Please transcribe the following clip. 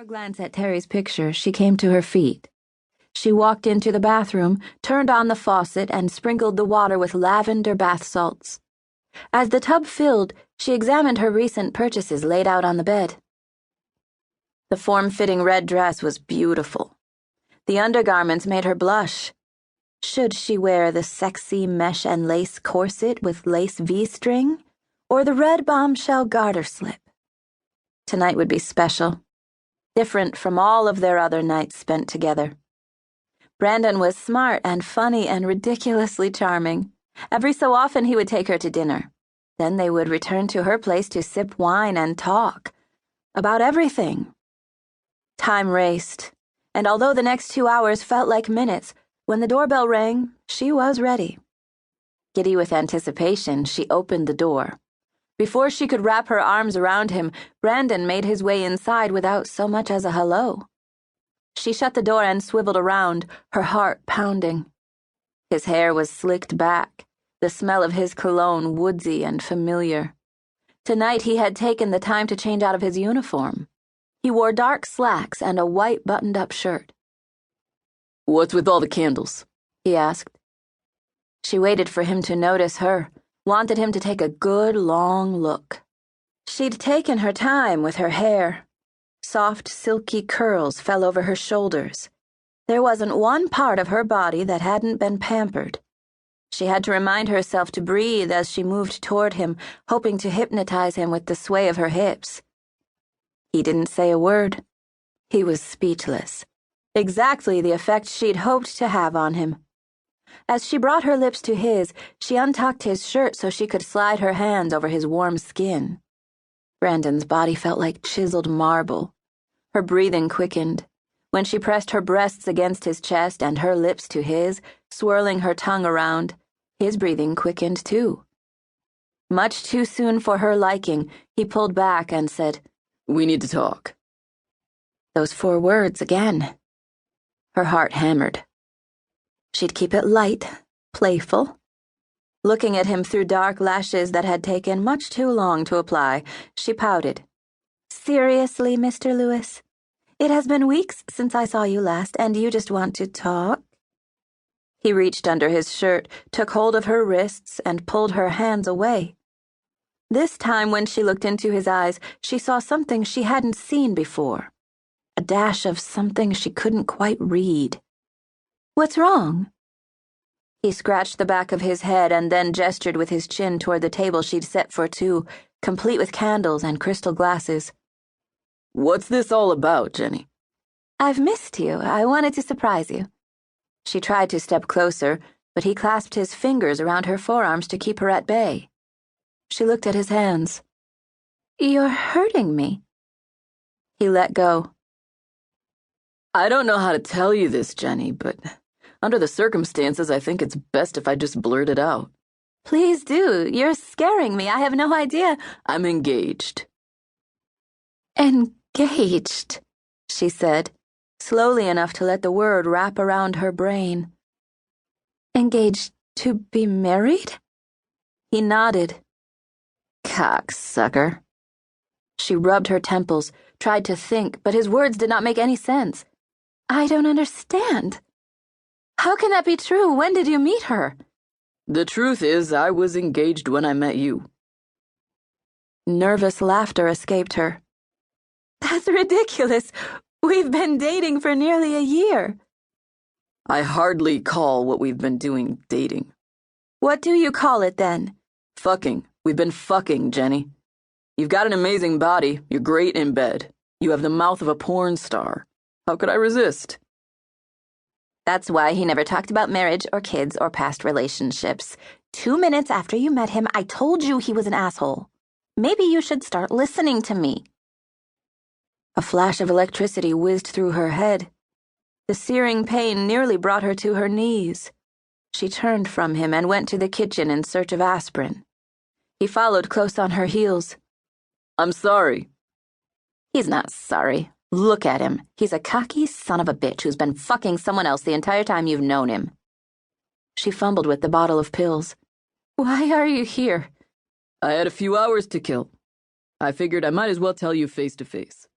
more glance at Terry's picture, she came to her feet. She walked into the bathroom, turned on the faucet, and sprinkled the water with lavender bath salts. As the tub filled, she examined her recent purchases laid out on the bed. The form-fitting red dress was beautiful. The undergarments made her blush. Should she wear the sexy mesh and lace corset with lace V-string, or the red bombshell garter slip? Tonight would be special. Different from all of their other nights spent together. Brandon was smart and funny and ridiculously charming. Every so often he would take her to dinner. Then they would return to her place to sip wine and talk about everything. Time raced, and although the next 2 hours felt like minutes, when the doorbell rang, she was ready. Giddy with anticipation, she opened the door. Before she could wrap her arms around him, Brandon made his way inside without so much as a hello. She shut the door and swiveled around, her heart pounding. His hair was slicked back, the smell of his cologne woodsy and familiar. Tonight he had taken the time to change out of his uniform. He wore dark slacks and a white buttoned-up shirt. "What's with all the candles?" he asked. She waited for him to notice her. Wanted him to take a good, long look. She'd taken her time with her hair. Soft, silky curls fell over her shoulders. There wasn't one part of her body that hadn't been pampered. She had to remind herself to breathe as she moved toward him, hoping to hypnotize him with the sway of her hips. He didn't say a word. He was speechless. Exactly the effect she'd hoped to have on him. As she brought her lips to his, she untucked his shirt so she could slide her hands over his warm skin. Brandon's body felt like chiseled marble. Her breathing quickened. When she pressed her breasts against his chest and her lips to his, swirling her tongue around, his breathing quickened too. Much too soon for her liking, he pulled back and said, "We need to talk." Those 4 words again. Her heart hammered. She'd keep it light, playful. Looking at him through dark lashes that had taken much too long to apply, she pouted. "Seriously, Mr. Lewis? It has been weeks since I saw you last, and you just want to talk?" He reached under his shirt, took hold of her wrists, and pulled her hands away. This time, when she looked into his eyes, she saw something she hadn't seen before. A dash of something she couldn't quite read. "What's wrong?" He scratched the back of his head and then gestured with his chin toward the table she'd set for 2, complete with candles and crystal glasses. "What's this all about, Jenny?" "I've missed you. I wanted to surprise you." She tried to step closer, but he clasped his fingers around her forearms to keep her at bay. She looked at his hands. "You're hurting me." He let go. "I don't know how to tell you this, Jenny, but under the circumstances, I think it's best if I just blurt it out." "Please do. You're scaring me. I have no idea." "I'm engaged." "Engaged," she said, slowly enough to let the word wrap around her brain. "Engaged to be married?" He nodded. "Cocksucker." She rubbed her temples, tried to think, but his words did not make any sense. "I don't understand. How can that be true? When did you meet her?" "The truth is, I was engaged when I met you." Nervous laughter escaped her. "That's ridiculous. We've been dating for nearly a year." "I hardly call what we've been doing dating." "What do you call it then?" "Fucking. We've been fucking, Jenny. You've got an amazing body. You're great in bed. You have the mouth of a porn star. How could I resist?" That's why he never talked about marriage or kids or past relationships. 2 minutes after you met him, I told you he was an asshole. Maybe you should start listening to me. A flash of electricity whizzed through her head. The searing pain nearly brought her to her knees. She turned from him and went to the kitchen in search of aspirin. He followed close on her heels. "I'm sorry." "He's not sorry. Look at him. He's a cocky son of a bitch who's been fucking someone else the entire time you've known him." She fumbled with the bottle of pills. "Why are you here?" "I had a few hours to kill. I figured I might as well tell you face to face."